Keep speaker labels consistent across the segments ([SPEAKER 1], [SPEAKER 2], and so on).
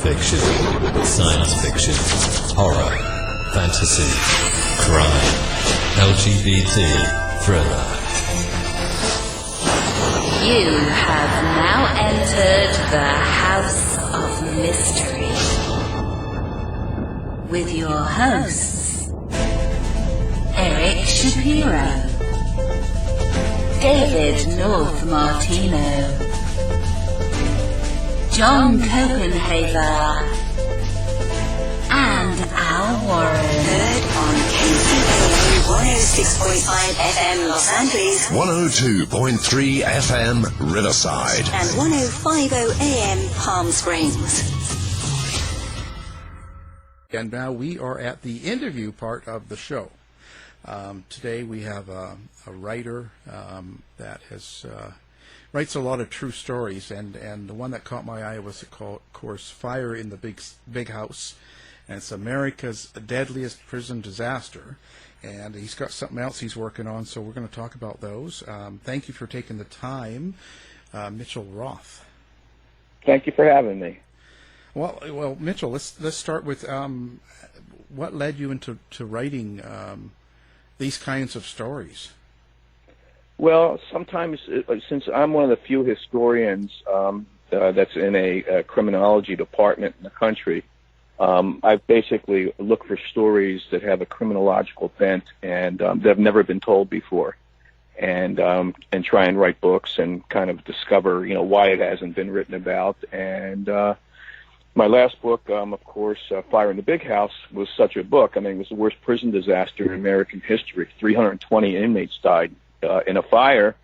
[SPEAKER 1] fiction, science fiction, horror, fantasy, crime, LGBT, thriller.
[SPEAKER 2] You have now entered the House of Mystery with your hosts, Eric Shapiro, David North Martino, John Copenhaver, and Al Warren.
[SPEAKER 3] Heard on KCAA 106.5 FM Los Angeles,
[SPEAKER 4] 102.3 FM Riverside,
[SPEAKER 3] and 105.0 AM Palm Springs.
[SPEAKER 5] And now we are at the interview part of the show. Today we have a writer that has writes a lot of true stories, and the one that caught my eye was, of course, Fire in the Big House, and it's America's deadliest prison disaster. And he's got something else he's working on, so we're going to talk about those. Thank you for taking the time, Mitchel Roth.
[SPEAKER 6] Thank you for having me.
[SPEAKER 5] Well, Mitchel, let's start with what led you into writing these kinds of stories.
[SPEAKER 6] Well, sometimes, since I'm one of the few historians that's in a criminology department in the country, I basically look for stories that have a criminological bent and that have never been told before, and try and write books and kind of discover, why it hasn't been written about. And my last book, of course, Fire in the Big House, was such a book. I mean, it was the worst prison disaster in American history. 320 inmates died in a fire,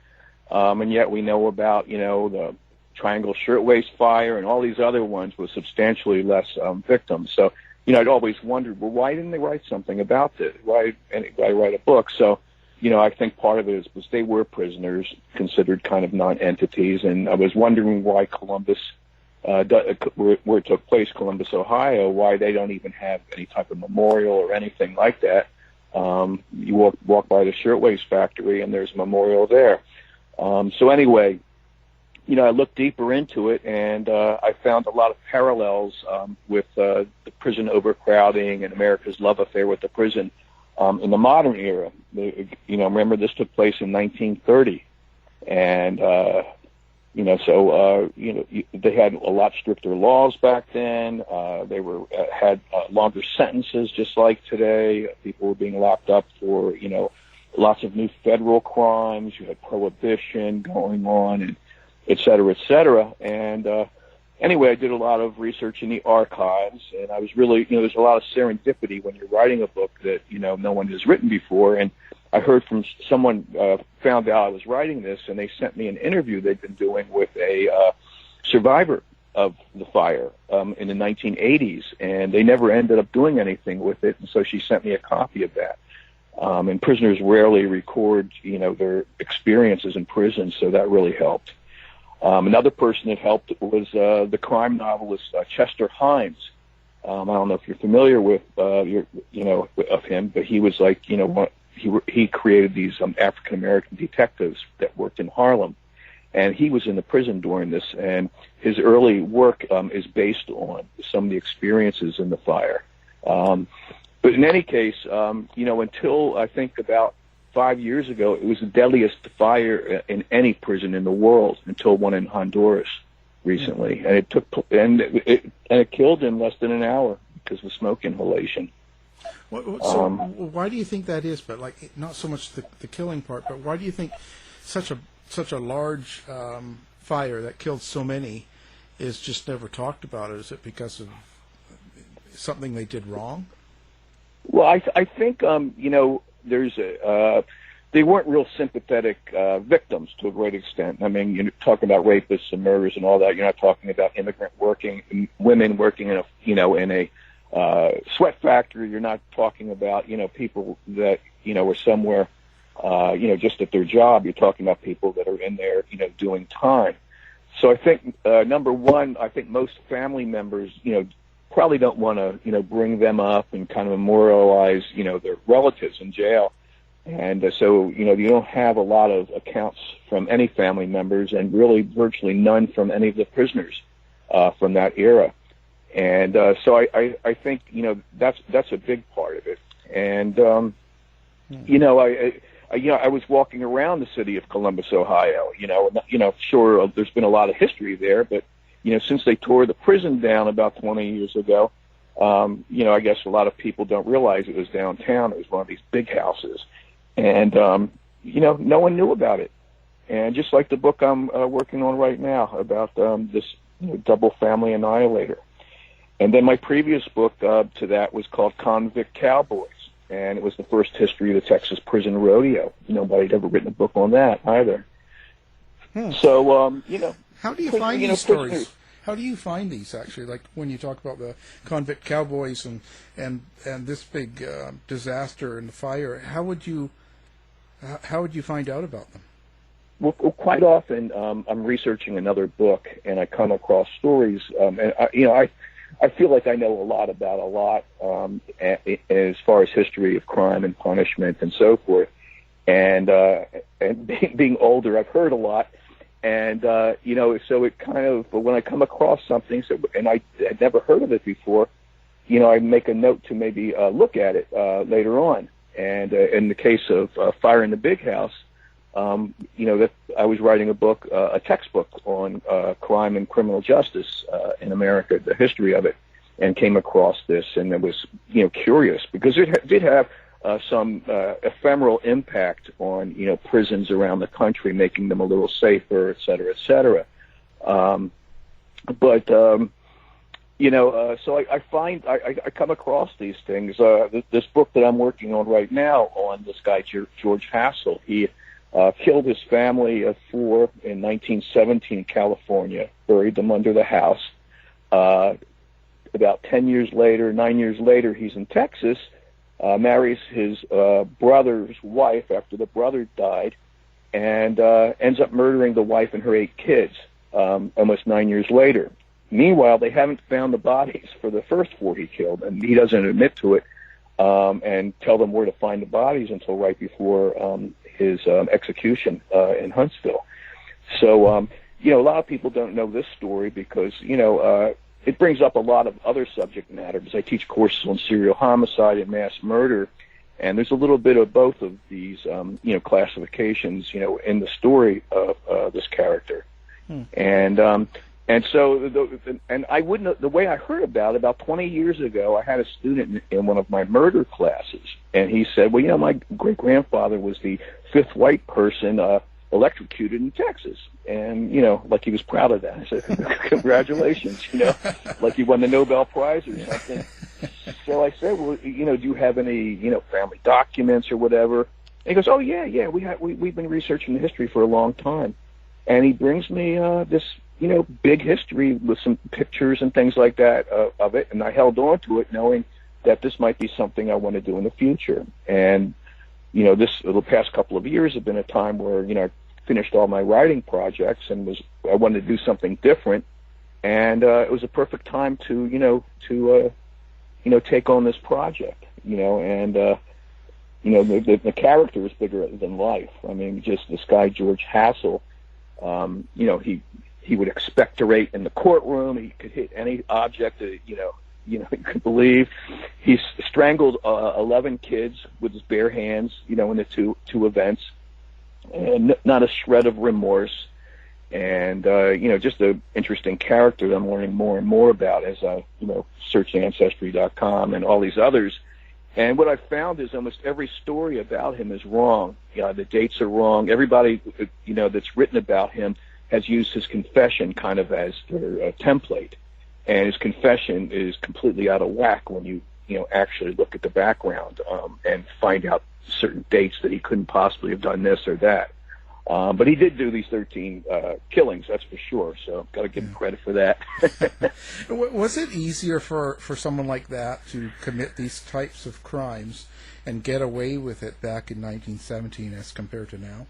[SPEAKER 6] and yet we know about, the Triangle Shirtwaist Fire and all these other ones with substantially less victims. So, I'd always wondered, well, why didn't they write something about this? Why anybody write a book? So, I think part of it is because they were prisoners, considered kind of non-entities, and I was wondering why Columbus, where it took place, Columbus, Ohio, why they don't even have any type of memorial or anything like that. You walk by the shirtwaist factory and there's a memorial there. So anyway, I looked deeper into it, and I found a lot of parallels with the prison overcrowding and America's love affair with the prison in the modern era. Remember this took place in 1930, and they had a lot stricter laws back then. They had longer sentences, just like today. People were being locked up for, lots of new federal crimes. You had prohibition going on, and et cetera, et cetera. And anyway, I did a lot of research in the archives, and I was really, there's a lot of serendipity when you're writing a book that, no one has written before. And I heard from someone, found out I was writing this, and they sent me an interview they'd been doing with a survivor of the fire in the 1980s, and they never ended up doing anything with it, and so she sent me a copy of that. And prisoners rarely record, their experiences in prison, so that really helped. Another person that helped was the crime novelist Chester Himes. I don't know if you're familiar with, of him, but he was like, he created these African American detectives that worked in Harlem, and he was in the prison during this. And his early work is based on some of the experiences in the fire. But in any case, until I think about 5 years ago, it was the deadliest fire in any prison in the world until one in Honduras recently, and it killed in less than an hour because of smoke inhalation.
[SPEAKER 5] So why do you think that is? But not so much the killing part, but why do you think such a large fire that killed so many is just never talked about? Is it because of something they did wrong?
[SPEAKER 6] Well, I think there's they weren't real sympathetic victims to a great extent. I mean, you're talking about rapists and murders and all that. You're not talking about women working in a sweat factory. You're not talking about people that are somewhere just at their job. You're talking about people that are in there doing time. So I think number one, I think most family members probably don't want to bring them up and kind of memorialize their relatives in jail. And so, you don't have a lot of accounts from any family members, and really virtually none from any of the prisoners from that era. And so I think, you know, that's a big part of it. And, you know, I was walking around the city of Columbus, Ohio, sure, there's been a lot of history there, but, you know, since they tore the prison down about 20 years ago, you know, I guess a lot of people don't realize it was downtown. It was one of these big houses. And, you know, no one knew about it. And just like the book I'm working on right now about this double family annihilator. And then my previous book to that was called Convict Cowboys. And it was the first history of the Texas prison rodeo. Nobody had ever written a book on that either. So, you know.
[SPEAKER 5] How do you find these stories? How do you find these, actually? Like when you talk about the convict cowboys and this big disaster and the fire, how would you find out about them?
[SPEAKER 6] Well, quite often I'm researching another book and I come across stories, and I feel like I know a lot about a lot as far as history of crime and punishment and so forth. And being older, I've heard a lot. And, you know, so it kind of, but when I come across something, and I had never heard of it before, you know, I make a note to maybe look at it later on. And in the case of Fire in the Big House, you know, that I was writing a book, a textbook on crime and criminal justice in America, the history of it, and came across this, and I was, you know, curious because it did have some ephemeral impact on, you know, prisons around the country, making them a little safer, et cetera, et cetera. You know, so I find I come across these things. This book that I'm working on right now on this guy George Hassel, he killed his family of 4 in 1917 in California, buried them under the house. About 9 years later, he's in Texas, marries his brother's wife after the brother died, and ends up murdering the wife and her 8 kids almost 9 years later. Meanwhile, they haven't found the bodies for the first 4 he killed, and he doesn't admit to it and tell them where to find the bodies until right before his execution in Huntsville. So, you know, a lot of people don't know this story because, you know, it brings up a lot of other subject matter because I teach courses on serial homicide and mass murder, and there's a little bit of both of these, you know, classifications, you know, in the story of this character. And so, and I wouldn't, the way I heard about 20 years ago, I had a student in one of my murder classes, and he said, well, you know, my great-grandfather was the 5th white person electrocuted in Texas. And, you know, like he was proud of that. I said, congratulations, you know, like he won the Nobel Prize or something. So I said, well, you know, do you have any, you know, family documents or whatever? And he goes, oh, yeah, we've been researching the history for a long time. And he brings me this, you know, big history with some pictures and things like that of it. And I held on to it knowing that this might be something I want to do in the future. And, you know, the past couple of years have been a time where, you know, I finished all my writing projects and I wanted to do something different. And it was a perfect time to take on this project, you know, and, you know, the character is bigger than life. I mean, just this guy, George Hassel, you know, he would expectorate in the courtroom. He could hit any object that, you know, you could believe. He strangled 11 kids with his bare hands, you know, in the two events, and not a shred of remorse. And, you know, just an interesting character that I'm learning more and more about as I, you know, search Ancestry.com and all these others. And what I found is almost every story about him is wrong. The dates are wrong. Everybody, you know, that's written about him has used his confession kind of as their template. And his confession is completely out of whack when you know, actually look at the background and find out certain dates that he couldn't possibly have done this or that. But he did do these 13 killings, that's for sure, so got to give him credit for that.
[SPEAKER 5] Was it easier for someone like that to commit these types of crimes and get away with it back in 1917 as compared to now?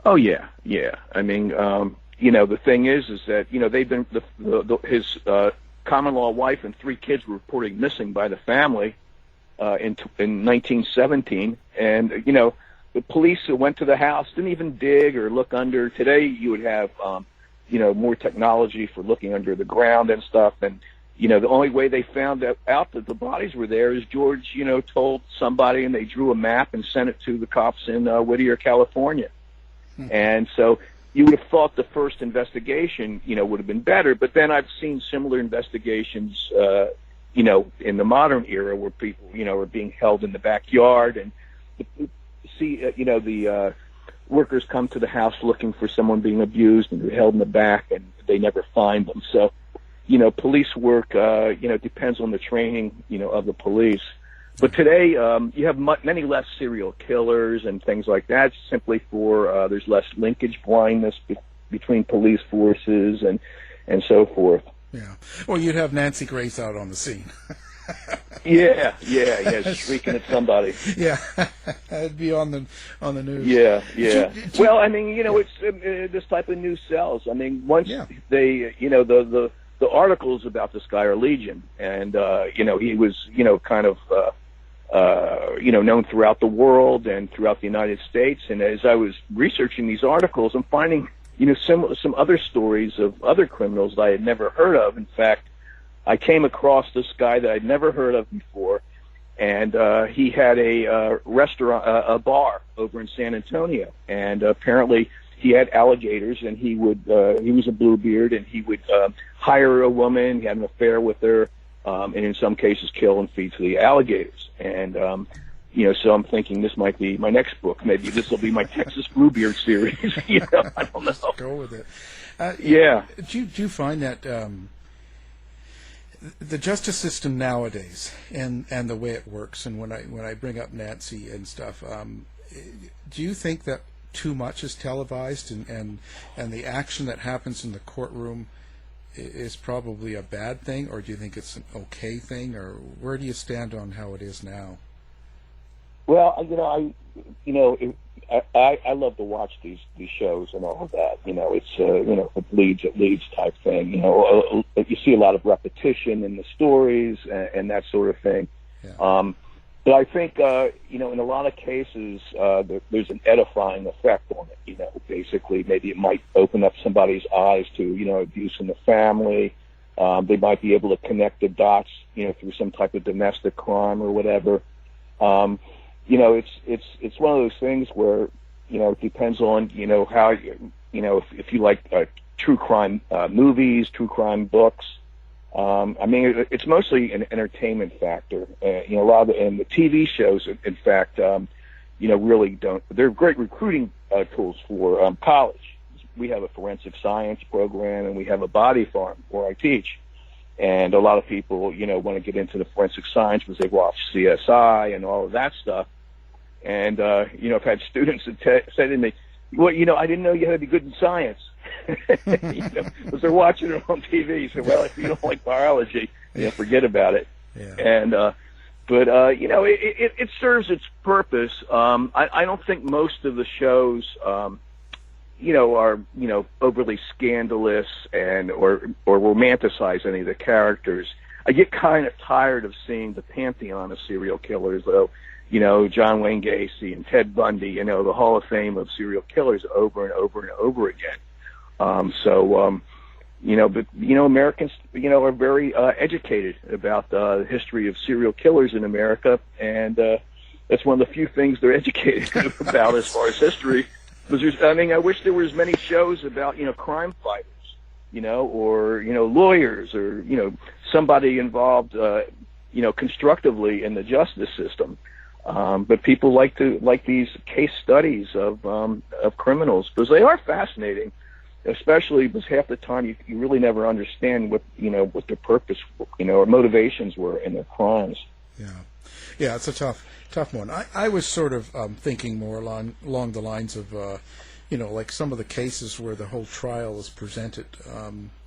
[SPEAKER 6] Oh, yeah. I mean, you know, the thing is that, you know, they've been, his common law wife and 3 kids were reported missing by the family in 1917, and, you know, the police who went to the house didn't even dig or look under. Today you would have, you know, more technology for looking under the ground and stuff, and the only way they found out that the bodies were there is George, told somebody, and they drew a map and sent it to the cops in Whittier, California. And so you would have thought the first investigation, would have been better. But then I've seen similar investigations, in the modern era where people, are being held in the backyard, and the workers come to the house looking for someone being abused, and they're held in the back, and they never find them. So, police work, depends on the training, of the police. But today, you have many less serial killers and things like that, simply for there's less linkage blindness between police forces and so forth.
[SPEAKER 5] Yeah. Well, you'd have Nancy Grace out on the scene.
[SPEAKER 6] yeah, shrieking at somebody.
[SPEAKER 5] Yeah, it'd be on the news.
[SPEAKER 6] Yeah. Well, I mean, it's this type of news sells. I mean, once they, the articles about this guy are legion, and he was, kind of, known throughout the world and throughout the United States. And as I was researching these articles, I'm finding, some other stories of other criminals that I had never heard of. In fact, I came across this guy that I'd never heard of before, and he had a restaurant, a bar over in San Antonio, and apparently he had alligators, and he was a Bluebeard, and he would hire a woman, he had an affair with her, and in some cases kill and feed to the alligators. And so I'm thinking this might be my next book. Maybe this will be my Texas Bluebeard series. I don't know.
[SPEAKER 5] Go with it.
[SPEAKER 6] Yeah.
[SPEAKER 5] Do you find that the justice system nowadays and the way it works, and when I bring up Nancy and stuff, do you think that too much is televised, and the action that happens in the courtroom is probably a bad thing, or do you think it's an okay thing, or where do you stand on how it is now?
[SPEAKER 6] Well, I love to watch these shows and all of that. It's if it leads type thing. You see a lot of repetition in the stories and that sort of thing. Yeah. But I think in a lot of cases there's an edifying effect on it. Basically maybe it might open up somebody's eyes to abuse in the family. They might be able to connect the dots through some type of domestic crime or whatever. It's one of those things where it depends on how if you like true crime movies, true crime books. It's mostly an entertainment factor. A lot of the TV shows, in fact, really don't. They're great recruiting tools for college. We have a forensic science program, and we have a body farm where I teach. And a lot of people, want to get into the forensic science because they watch CSI and all of that stuff. And I've had students that say to me, "Well, I didn't know you had to be good in science." Because they're watching it on TV. So, well, if you don't like biology, forget about it. Yeah. And it serves its purpose. I don't think most of the shows, are overly scandalous or romanticize any of the characters. I get kind of tired of seeing the pantheon of serial killers, though. John Wayne Gacy and Ted Bundy, the Hall of Fame of serial killers over and over and over again. Americans, are very educated about the history of serial killers in America, and that's one of the few things they're educated about as far as history. Because I wish there were as many shows about, crime fighters, or lawyers, or somebody involved, constructively in the justice system. But people like these case studies of criminals because they are fascinating, especially because half the time you really never understand what their purpose, or motivations were in their crimes.
[SPEAKER 5] Yeah, it's a tough one. I was sort of thinking more along the lines of, like some of the cases where the whole trial is presented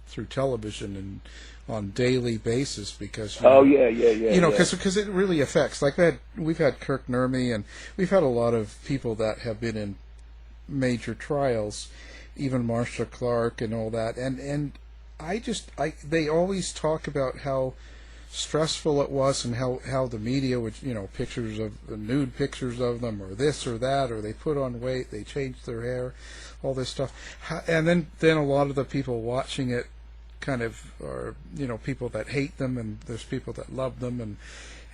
[SPEAKER 5] through television and on daily basis because because it really affects, like we've had Kirk Nurmi, and we've had a lot of people that have been in major trials, even Marcia Clark and all that, and they always talk about how stressful it was and how the media would pictures of nude pictures of them or this or that, or they put on weight, they changed their hair, all this stuff, and then a lot of the people watching it kind of are, people that hate them, and there's people that love them,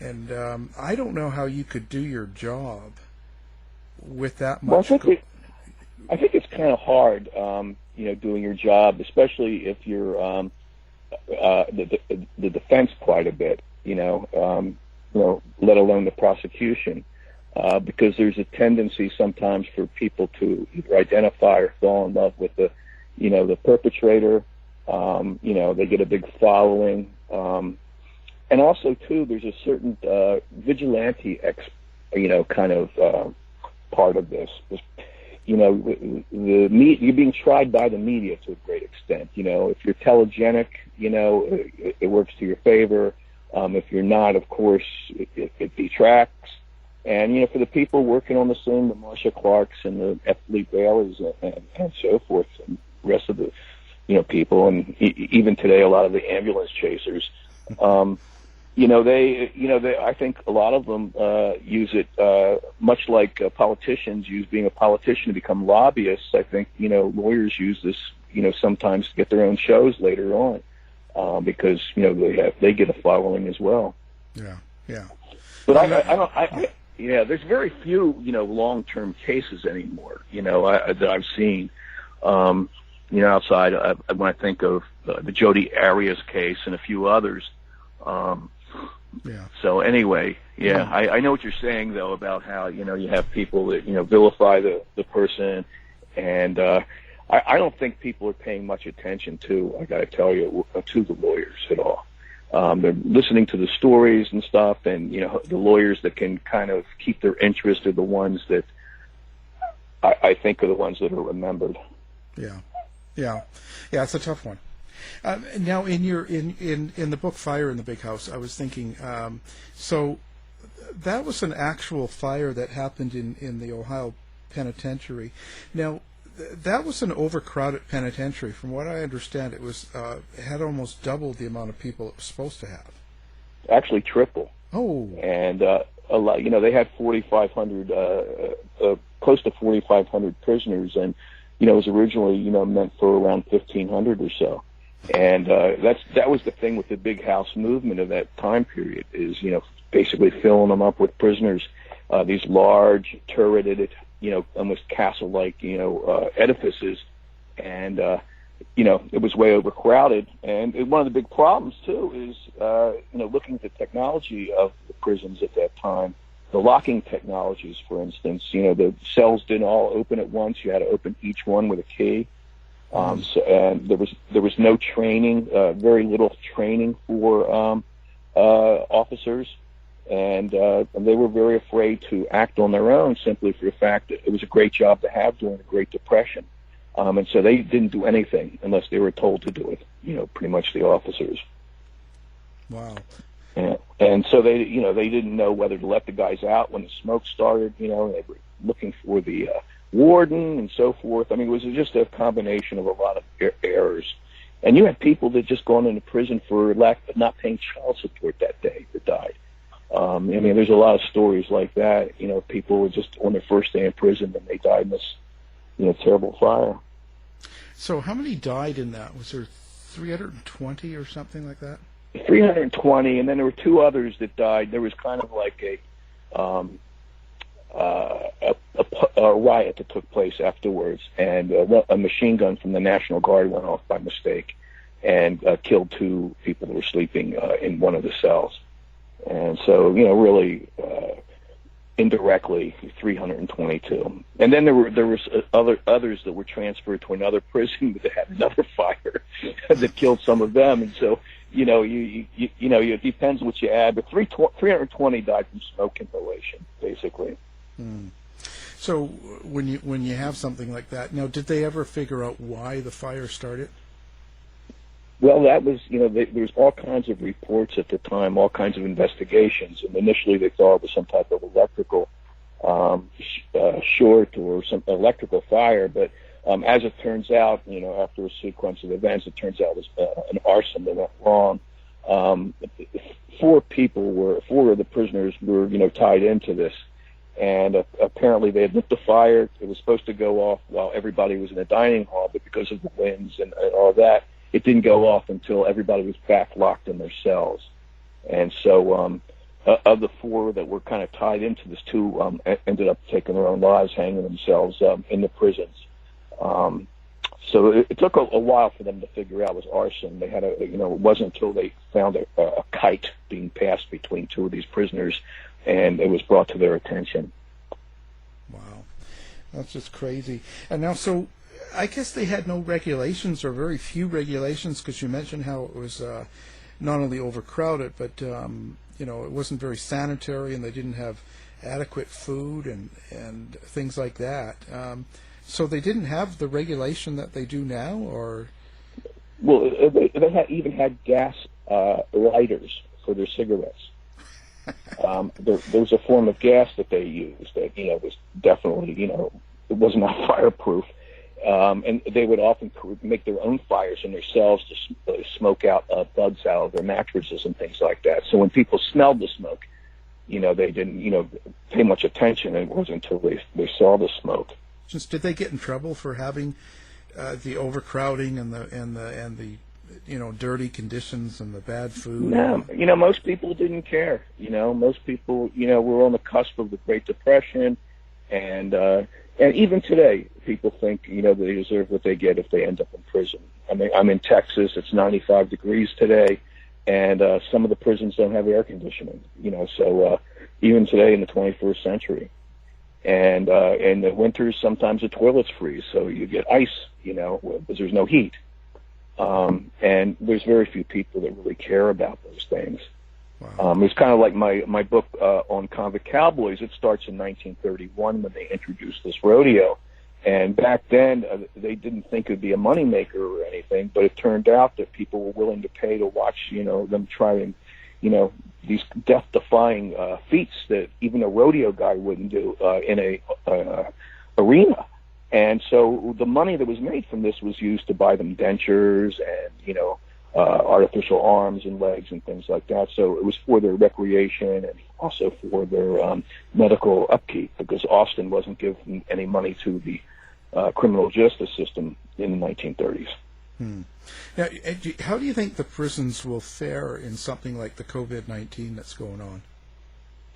[SPEAKER 5] and I don't know how you could do your job with that much.
[SPEAKER 6] Well, I think it's kind of hard, doing your job, especially if you're the defense quite a bit, let alone the prosecution, because there's a tendency sometimes for people to either identify or fall in love with the perpetrator. They get a big following, and also too, there's a certain vigilante kind of part of this. You're being tried by the media to a great extent. If you're telegenic, it works to your favor. If you're not, of course, it detracts. And, for the people working on the scene, the Marcia Clarks and the F. Lee Baileys and so forth, and the rest of the, people, and even today, a lot of the ambulance chasers, I think a lot of them use it much like politicians use being a politician to become lobbyists. I think, lawyers use this, sometimes to get their own shows later on because, they get a following as well.
[SPEAKER 5] Yeah.
[SPEAKER 6] But there's very few, long-term cases anymore, that I've seen, outside when I think of the Jodi Arias case and a few others. So anyway, I know what you're saying though about how you have people that vilify the person, and I don't think people are paying much attention to. I got to tell you, to the lawyers at all. They're listening to the stories and stuff, and the lawyers that can kind of keep their interest are the ones that I think are the ones that are remembered.
[SPEAKER 5] Yeah, it's a tough one. Now, in the book Fire in the Big House, I was thinking, so that was an actual fire that happened in the Ohio Penitentiary. Now, that was an overcrowded penitentiary. From what I understand, it was had almost doubled the amount of people it was supposed to have. Actually,
[SPEAKER 6] triple.
[SPEAKER 5] Oh.
[SPEAKER 6] And a lot, they had 4,500, close to 4,500 prisoners, and it was originally meant for around 1,500 or so. And that was the thing with the big house movement of that time period is, basically filling them up with prisoners, these large turreted, almost castle-like, edifices. And, it was way overcrowded. And one of the big problems, too, is, looking at the technology of the prisons at that time, the locking technologies, for instance, the cells didn't all open at once. You had to open each one with a key. And there was no training, very little training for officers, and they were very afraid to act on their own simply for the fact that it was a great job to have during the Great Depression, and so they didn't do anything unless they were told to do it. Pretty much the officers.
[SPEAKER 5] Wow.
[SPEAKER 6] And so they didn't know whether to let the guys out when the smoke started. They were looking for the warden and so forth. I mean, it was just a combination of a lot of errors. And you had people that just gone into prison for not paying child support that day that died. There's a lot of stories like that. People were just on their first day in prison and they died in this, terrible fire.
[SPEAKER 5] So how many died in that? Was there 320 or something like that?
[SPEAKER 6] 320, and then there were two others that died. There was kind of like a riot that took place afterwards, and a machine gun from the National Guard went off by mistake and killed two people that were sleeping in one of the cells. And so, really, indirectly, 322. And then there was others that were transferred to another prison that had another fire that killed some of them. And so, it depends what you add, but 320 died from smoke inhalation, basically.
[SPEAKER 5] So when you have something like that, now did they ever figure out why the fire started?
[SPEAKER 6] Well, that was, there's all kinds of reports at the time, all kinds of investigations, and initially they thought it was some type of electrical short or some electrical fire, but as it turns out, after a sequence of events, it turns out it was an arson that went wrong. Four of the prisoners were, tied into this. And apparently they had lit the fire. It was supposed to go off while everybody was in the dining hall, but because of the winds and all that, it didn't go off until everybody was back locked in their cells. And so of the 4 that were kind of tied into this, 2 ended up taking their own lives, hanging themselves in the prisons. So it took a while for them to figure out it was arson. They had it wasn't until they found a kite being passed between 2 of these prisoners, and it was brought to their attention.
[SPEAKER 5] Wow, that's just crazy. And now, so I guess they had no regulations, or very few regulations, because you mentioned how it was not only overcrowded, but it wasn't very sanitary, and they didn't have adequate food and things like that. So they didn't have the regulation that they do now, or?
[SPEAKER 6] Well, they even had gas lighters for their cigarettes. There was a form of gas that they used that was definitely it was not fireproof, and they would often make their own fires in their cells to smoke out bugs out of their mattresses and things like that. So when people smelled the smoke, they didn't pay much attention. It wasn't until they saw the smoke.
[SPEAKER 5] Did they get in trouble for having the overcrowding and the dirty conditions and the bad food?
[SPEAKER 6] No, most people didn't care. Most people were on the cusp of the Great Depression, and even today people think they deserve what they get if they end up in prison. I mean, I'm in Texas. It's 95 degrees today, and some of the prisons don't have air conditioning. So even today in the 21st century. And in the winters, sometimes the toilets freeze, so you get ice, because there's no heat. And there's very few people that really care about those things.
[SPEAKER 5] Wow.
[SPEAKER 6] It's kind of like my book on convict cowboys. It starts in 1931 when they introduced this rodeo. And back then, they didn't think it would be a moneymaker or anything, but it turned out that people were willing to pay to watch, them try and, these death-defying feats that even a rodeo guy wouldn't do in a arena. And so the money that was made from this was used to buy them dentures and, artificial arms and legs and things like that. So it was for their recreation and also for their medical upkeep, because Austin wasn't giving any money to the criminal justice system in the 1930s.
[SPEAKER 5] Now, how do you think the prisons will fare in something like the COVID-19 that's going on?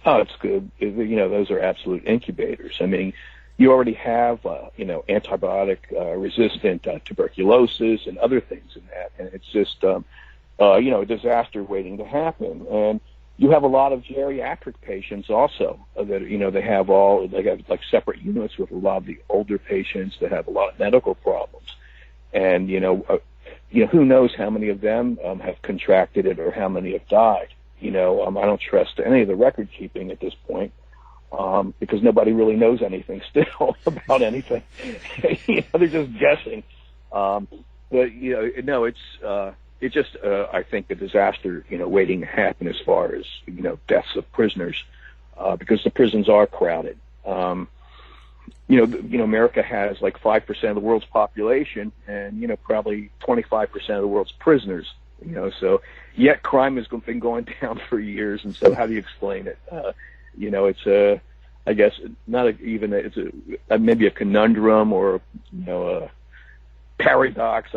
[SPEAKER 6] Oh, it's good. Those are absolute incubators. I mean, you already have, antibiotic-resistant tuberculosis and other things in that, and it's just, a disaster waiting to happen. And you have a lot of geriatric patients also that, they have like separate units with a lot of the older patients that have a lot of medical problems. And, who knows how many of them have contracted it or how many have died. I don't trust any of the record keeping at this point because nobody really knows anything still about anything. They're just guessing. It's just, I think, a disaster, waiting to happen as far as, deaths of prisoners because the prisons are crowded. America has like 5% of the world's population and, probably 25% of the world's prisoners, so yet crime has been going down for years. And so how do you explain it? It's I guess it's maybe a conundrum or, a paradox.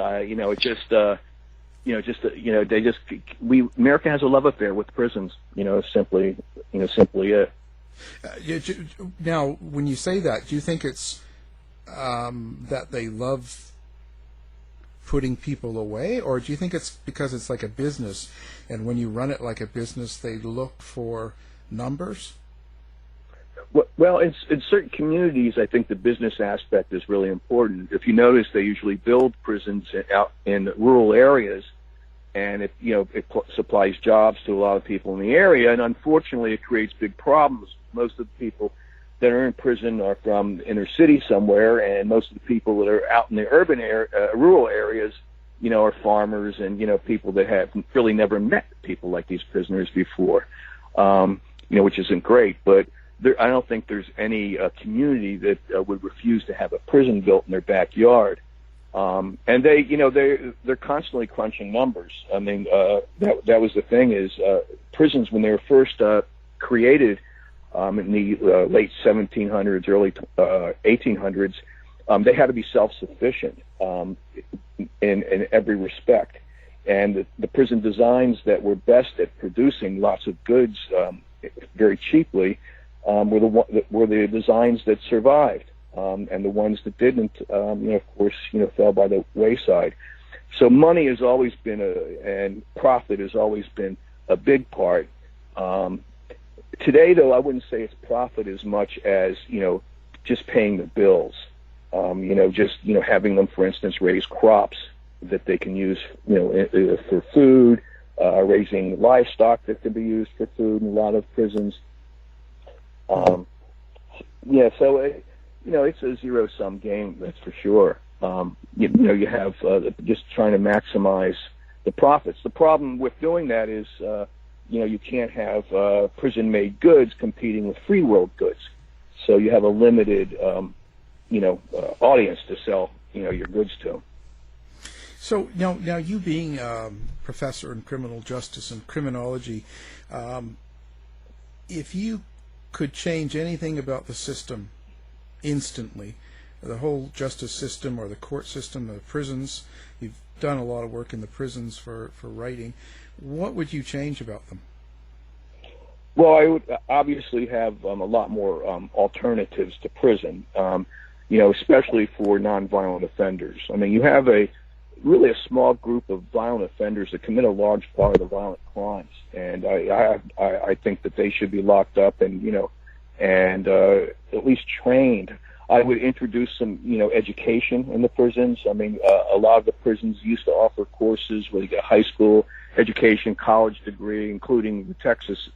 [SPEAKER 6] America has a love affair with prisons, simply it.
[SPEAKER 5] Now, when you say that, do you think it's that they love putting people away, or do you think it's because it's like a business, and when you run it like a business, they look for numbers?
[SPEAKER 6] Well, in certain communities, I think the business aspect is really important. If you notice, they usually build prisons out in rural areas, and it supplies jobs to a lot of people in the area, and unfortunately, it creates big problems. Most of the people that are in prison are from inner city somewhere, and most of the people that are out in the urban rural areas, are farmers and, people that have really never met people like these prisoners before, which isn't great. But I don't think there's any community that would refuse to have a prison built in their backyard. And they're constantly crunching numbers. I mean, that was the thing is prisons, when they were first created in the late 1700s, early 1800s, they had to be self-sufficient in every respect. And the prison designs that were best at producing lots of goods very cheaply were the designs that survived, and the ones that didn't, of course, fell by the wayside. So money has always been and profit has always been a big part. Today, though, I wouldn't say it's profit as much as just paying the bills. Just having them, for instance, raise crops that they can use, for food, raising livestock that can be used for food in a lot of prisons. So it's a zero-sum game, that's for sure. You have just trying to maximize the profits. The problem with doing that is, you can't have prison-made goods competing with free world goods. So you have a limited, audience to sell, your goods to.
[SPEAKER 5] So now you being professor in criminal justice and criminology, if you could change anything about the system instantly, the whole justice system or the court system, the prisons, you've done a lot of work in the prisons for writing, what would you change about them?
[SPEAKER 6] Well, I would obviously have a lot more alternatives to prison, especially for nonviolent offenders. I mean, you have really a small group of violent offenders that commit a large part of the violent crimes, and I think that they should be locked up and at least trained. I would introduce some education in the prisons. I mean, a lot of the prisons used to offer courses where you get a high school education, college degree, including the Texas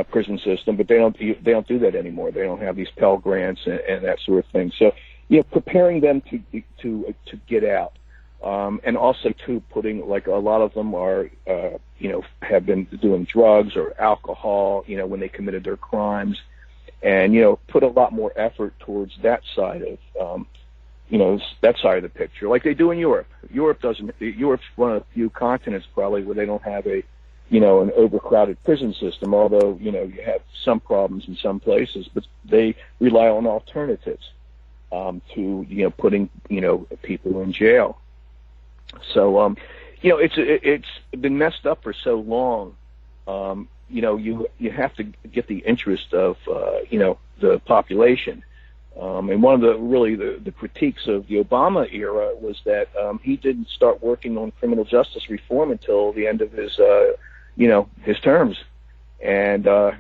[SPEAKER 6] prison system, but they don't do that anymore. They don't have these Pell Grants and that sort of thing. So, preparing them to get out. And also, too, putting, like, a lot of them are, have been doing drugs or alcohol, when they committed their crimes, and, put a lot more effort towards that side of, that side of the picture, like they do in Europe. Europe's one of the few continents, probably, where they don't have an overcrowded prison system, although, you have some problems in some places, but they rely on alternatives to, putting, people in jail. So, it's been messed up for so long. You have to get the interest of, the population. And one of the critiques of the Obama era was that he didn't start working on criminal justice reform until the end of his terms. And, I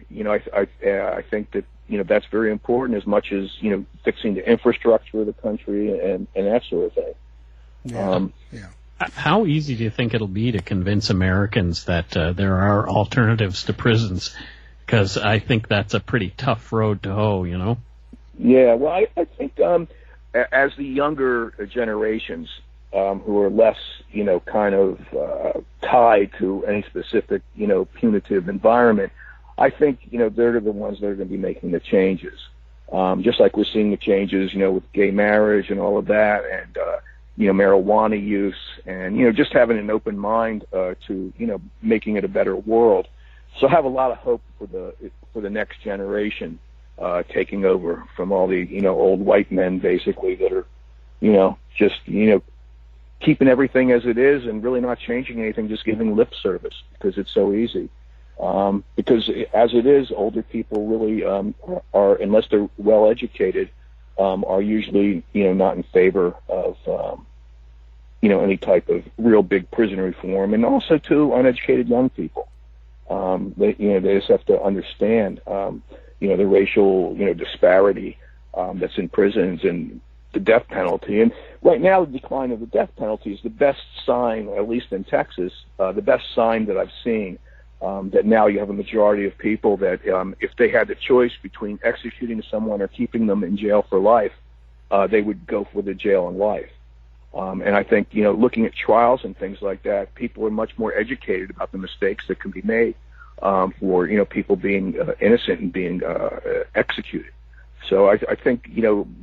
[SPEAKER 6] think that, that's very important as much as, fixing the infrastructure of the country and that sort of thing.
[SPEAKER 5] Yeah.
[SPEAKER 7] How easy do you think it'll be to convince Americans that there are alternatives to prisons? Because I think that's a pretty tough road to hoe,
[SPEAKER 6] Yeah, well, I think as the younger generations who are less, kind of tied to any specific, punitive environment, I think, they're the ones that are going to be making the changes. Just like we're seeing the changes, with gay marriage and all of that, and marijuana use, and just having an open mind to making it a better world. So I have a lot of hope for the next generation taking over from all the old white men, basically, that are just keeping everything as it is and really not changing anything, just giving lip service because it's so easy. Because as it is, older people really are, unless they're well educated, are usually not in favor of any type of real big prison reform, and also to uneducated young people. They just have to understand the racial disparity that's in prisons and the death penalty. And right now, the decline of the death penalty is the best sign, at least in Texas, the best sign that I've seen. That now you have a majority of people that if they had the choice between executing someone or keeping them in jail for life, they would go for the jail and life. And I think, looking at trials and things like that, people are much more educated about the mistakes that can be made for, people being innocent and being executed. So I think,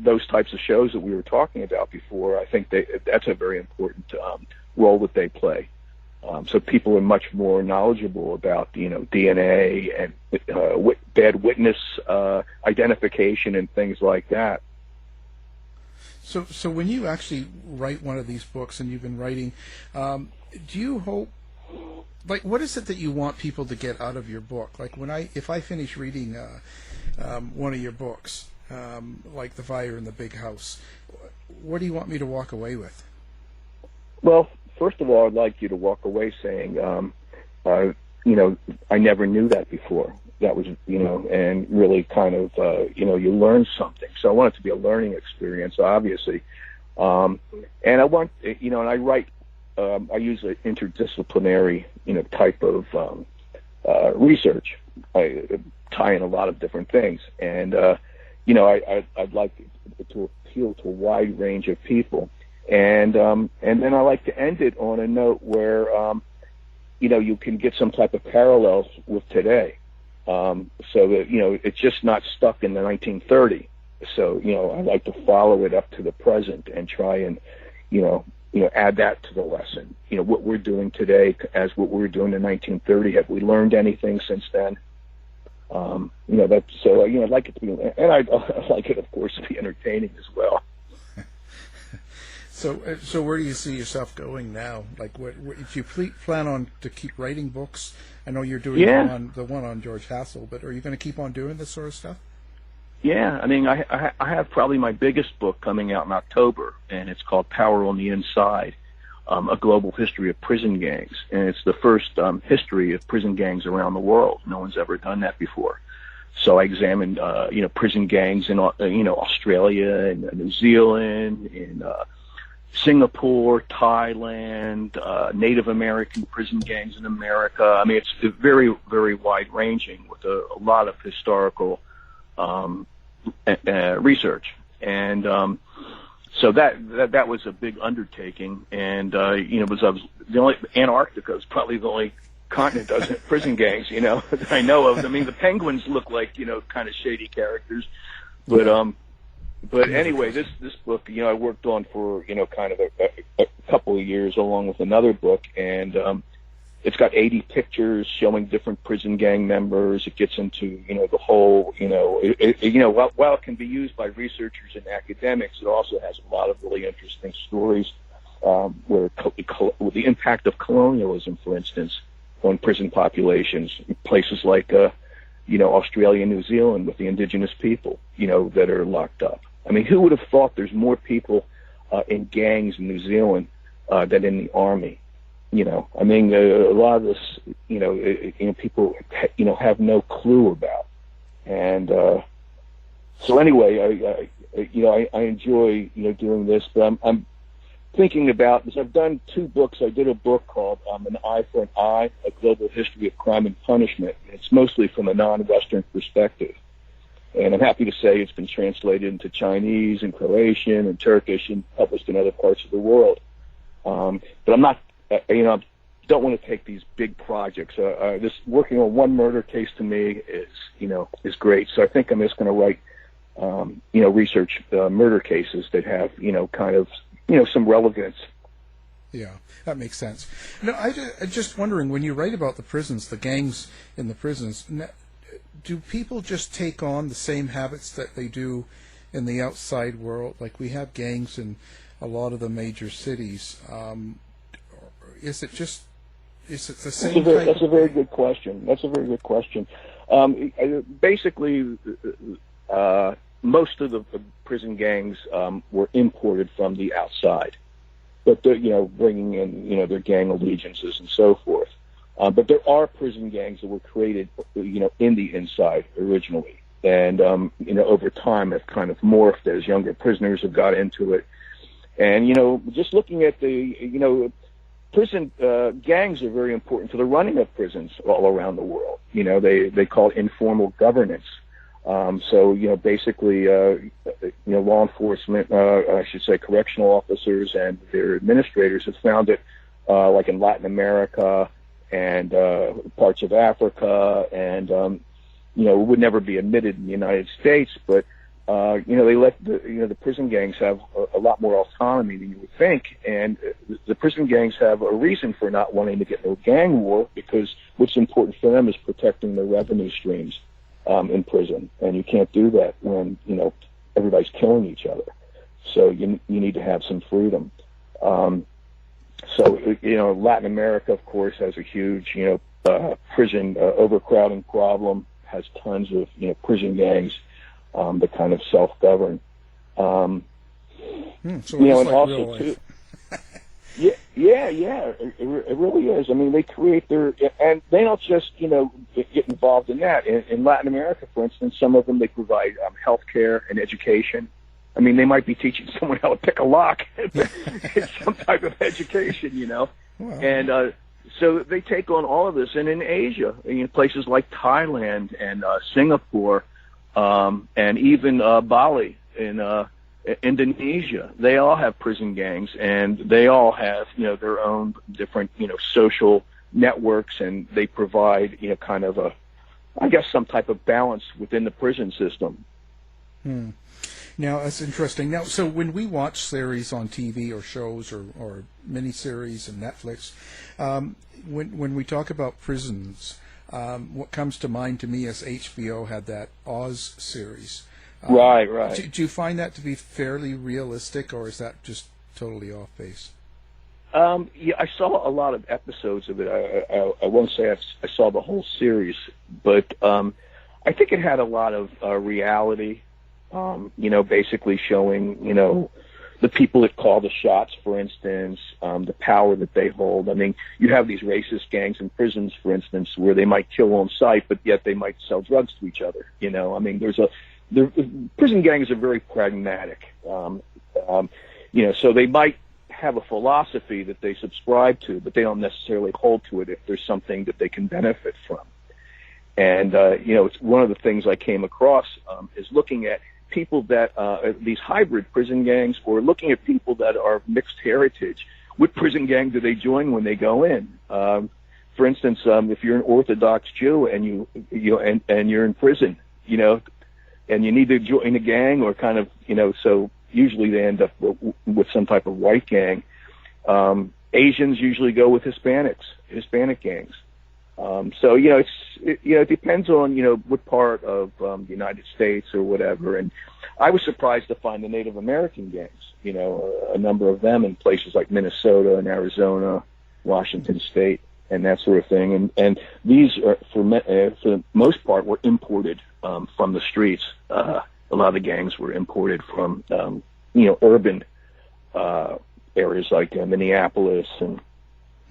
[SPEAKER 6] those types of shows that we were talking about before, I think that's a very important role that they play. So people are much more knowledgeable about, DNA and bad witness identification and things like that.
[SPEAKER 5] So when you actually write one of these books, and you've been writing, do you hope, like, what is it that you want people to get out of your book? Like, if I finish reading one of your books, like The Fire in the Big House, what do you want me to walk away with?
[SPEAKER 6] Well, first of all, I'd like you to walk away saying, I never knew that before. That was, and really kind of, you learn something. So I want it to be a learning experience, obviously. And I want, and I write, I use an interdisciplinary, type of research. I tie in a lot of different things. And, I'd like to appeal to a wide range of people. And then I like to end it on a note where, you can get some type of parallels with today. So that, it's just not stuck in the 1930. So, I like to follow it up to the present and try and, add that to the lesson. What we're doing today as what we were doing in 1930. Have we learned anything since then? I'd like it to be, and I'd like it, of course, to be entertaining as well.
[SPEAKER 5] So where do you see yourself going now? Like, what if you plan on to keep writing books? I know you're doing the one on George Hassel, but are you going to keep on doing this sort of stuff?
[SPEAKER 6] Yeah, I mean, I have probably my biggest book coming out in October, and it's called Power on the Inside, a global history of prison gangs, and it's the first history of prison gangs around the world. No one's ever done that before. So I examined, prison gangs in, Australia and New Zealand, in Singapore, Thailand, Native American prison gangs in America. I mean, it's very, very wide-ranging with a lot of historical research. And so that was a big undertaking. And, Antarctica is probably the only continent that doesn't have prison gangs, that I know of. I mean, the penguins look like, kind of shady characters. But anyway, this book, I worked on for, kind of a couple of years along with another book, and it's got 80 pictures showing different prison gang members. It gets into, the whole, while it can be used by researchers and academics, it also has a lot of really interesting stories where the impact of colonialism, for instance, on prison populations, places like, Australia and New Zealand with the indigenous people, that are locked up. I mean, who would have thought there's more people in gangs in New Zealand than in the army? I mean, a lot of this, people, have no clue about. And so anyway, I enjoy, doing this, but I'm thinking about this. I've done two books. I did a book called An Eye for an Eye, A Global History of Crime and Punishment. It's mostly from a non-Western perspective. And I'm happy to say it's been translated into Chinese and Croatian and Turkish and published in other parts of the world. But I'm not, don't want to take these big projects. This working on one murder case to me is great. So I think I'm just going to write, research murder cases that have, kind of, some relevance.
[SPEAKER 5] Yeah, that makes sense. No, I'm just wondering, when you write about the prisons, the gangs in the prisons, do people just take on the same habits that they do in the outside world? Like, we have gangs in a lot of the major cities. Is it the same?
[SPEAKER 6] That's a very good question. Basically, most of the prison gangs were imported from the outside, but they're, bringing in, their gang allegiances and so forth. But there are prison gangs that were created, in the inside originally, and over time have kind of morphed as younger prisoners have got into it. And just looking at the prison gangs are very important to the running of prisons all around the world. They call it informal governance. So basically, law enforcement, I should say, correctional officers and their administrators have found it, like in Latin America and parts of Africa, and would never be admitted in the United States, but they let the prison gangs have a lot more autonomy than you would think, and the prison gangs have a reason for not wanting to get into a gang war, because what's important for them is protecting their revenue streams in prison, and you can't do that when everybody's killing each other. So you need to have some freedom. So, Latin America, of course, has a huge, prison overcrowding problem, has tons of, prison gangs that kind of self-govern.
[SPEAKER 5] So
[SPEAKER 6] and
[SPEAKER 5] like
[SPEAKER 6] also, too, yeah, it really is. I mean, they create and they don't just, get involved in that. In Latin America, for instance, some of them, they provide health care and education. I mean, they might be teaching someone how to pick a lock. It's some type of education, Wow. And so they take on all of this. And in Asia, in places like Thailand and Singapore, and even Bali in Indonesia, they all have prison gangs, and they all have, their own different, social networks, and they provide, kind of some type of balance within the prison system.
[SPEAKER 5] Now, that's interesting. Now, so when we watch series on TV or shows or miniseries and Netflix, when we talk about prisons, what comes to mind to me is HBO had that Oz series.
[SPEAKER 6] Right.
[SPEAKER 5] Do you find that to be fairly realistic, or is that just totally off base?
[SPEAKER 6] Yeah, I saw a lot of episodes of it. I won't say I saw the whole series, but I think it had a lot of reality. Basically showing, the people that call the shots, for instance, the power that they hold. I mean, you have these racist gangs in prisons, for instance, where they might kill on sight, but yet they might sell drugs to each other. I mean, prison gangs are very pragmatic. So they might have a philosophy that they subscribe to, but they don't necessarily hold to it if there's something that they can benefit from. And, it's one of the things I came across is looking at people that, these hybrid prison gangs, or looking at people that are mixed heritage. What prison gang do they join when they go in? For instance, if you're an Orthodox Jew and and you're in prison, and you need to join a gang, or kind of, so usually they end up with some type of white gang. Asians usually go with Hispanic gangs. So, it depends on, what part of the United States or whatever. And I was surprised to find the Native American gangs, a number of them in places like Minnesota and Arizona, Washington State, and that sort of thing. And these are, for the most part, were imported from the streets. A lot of the gangs were imported from, urban areas like Minneapolis and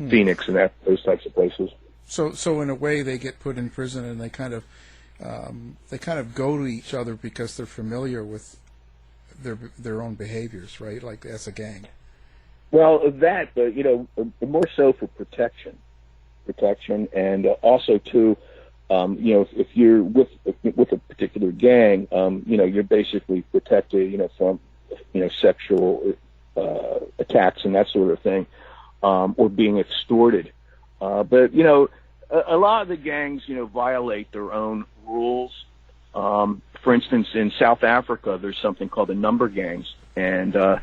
[SPEAKER 6] Phoenix and those types of places.
[SPEAKER 5] So in a way, they get put in prison, and they kind of go to each other because they're familiar with their own behaviors, right? Like as a gang.
[SPEAKER 6] Well, that more so for protection, and also too, if you're with a particular gang, you're basically protected, from sexual attacks and that sort of thing, or being extorted. But a lot of the gangs, violate their own rules. For instance, in South Africa, there's something called the number gangs, and they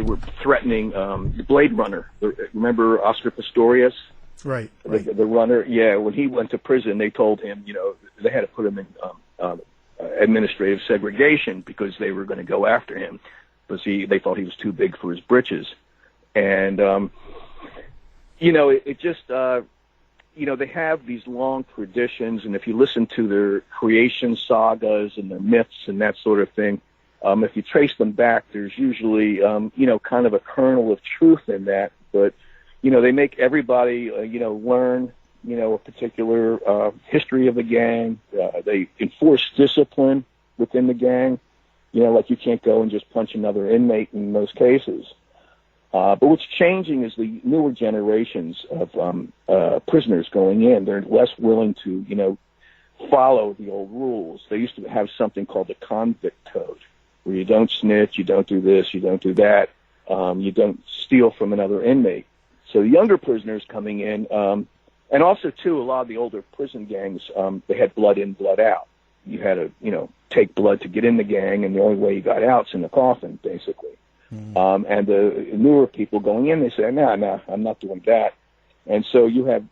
[SPEAKER 6] were threatening the Blade Runner. Remember Oscar Pistorius?
[SPEAKER 5] Right.
[SPEAKER 6] The runner. Yeah, when he went to prison, they told him, they had to put him in administrative segregation because they were going to go after him because they thought he was too big for his britches, and it just, they have these long traditions, and if you listen to their creation sagas and their myths and that sort of thing, if you trace them back, there's usually, kind of a kernel of truth in that, but, they make everybody, learn, a particular history of the gang. They enforce discipline within the gang, like you can't go and just punch another inmate in most cases. But what's changing is the newer generations of prisoners going in. They're less willing to, follow the old rules. They used to have something called the convict code, where you don't snitch, you don't do this, you don't do that, you don't steal from another inmate. So the younger prisoners coming in, and also, too, a lot of the older prison gangs, they had blood in, blood out. You had to, take blood to get in the gang, and the only way you got out is in the coffin, basically. Mm-hmm. And the newer people going in, they say, no, I'm not doing that. And so you have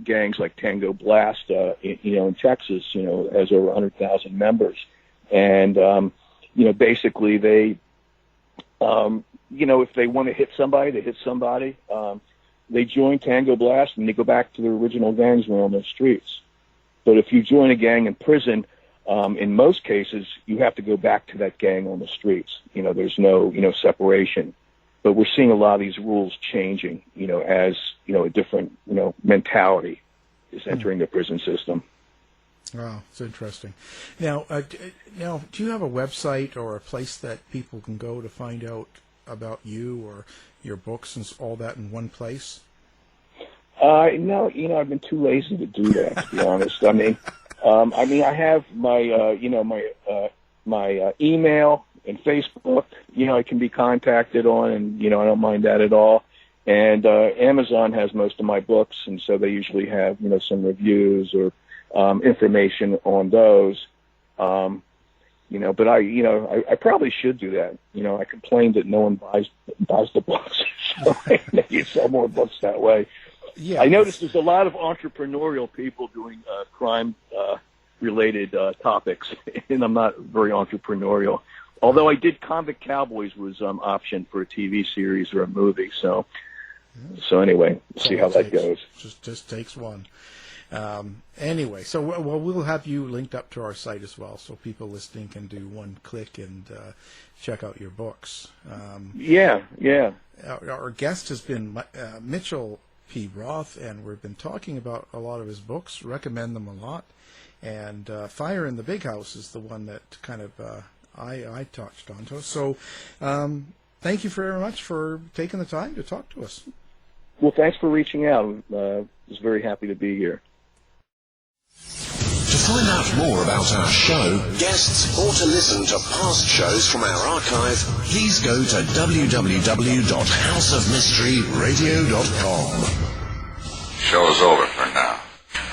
[SPEAKER 6] gangs like Tango Blast, in Texas, has over 100,000 members. And, basically they, if they want to hit somebody, they hit somebody. They join Tango Blast and they go back to their original gangs when they're on the streets. But if you join a gang in prison, in most cases, you have to go back to that gang on the streets. There's no, separation. But we're seeing a lot of these rules changing, as, a different, mentality is entering the prison system.
[SPEAKER 5] Wow, it's interesting. Now, do you have a website or a place that people can go to find out about you or your books and all that in one place?
[SPEAKER 6] No, I've been too lazy to do that, to be honest. I have my, my email and Facebook, I can be contacted on, and, I don't mind that at all. And Amazon has most of my books, and so they usually have, some reviews or information on those. But I probably should do that. I complained that no one buys the books, so I maybe sell more books that way. Yeah, I noticed there's a lot of entrepreneurial people doing crime-related topics, and I'm not very entrepreneurial. Although I did Convict Cowboys was optioned for a TV series or a movie, so anyway, see how that goes.
[SPEAKER 5] Just takes one. Anyway, so we'll have you linked up to our site as well, so people listening can do one click and check out your books.
[SPEAKER 6] Yeah.
[SPEAKER 5] Our guest has been Mitchel P. Roth, and we've been talking about a lot of his books, recommend them a lot. And Fire in the Big House is the one that kind of I touched onto. So thank you very much for taking the time to talk to us.
[SPEAKER 6] Well, thanks for reaching out. I was very happy to be here.
[SPEAKER 4] To find out more about our show, guests, or to listen to past shows from our archive, please go to www.houseofmysteryradio.com.
[SPEAKER 8] Show's over for now.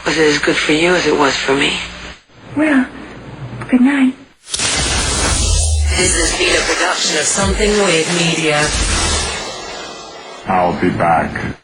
[SPEAKER 9] Was it as good for you as it was for me?
[SPEAKER 10] Well, good night.
[SPEAKER 9] This has been a production of Something Weird Media.
[SPEAKER 8] I'll be back.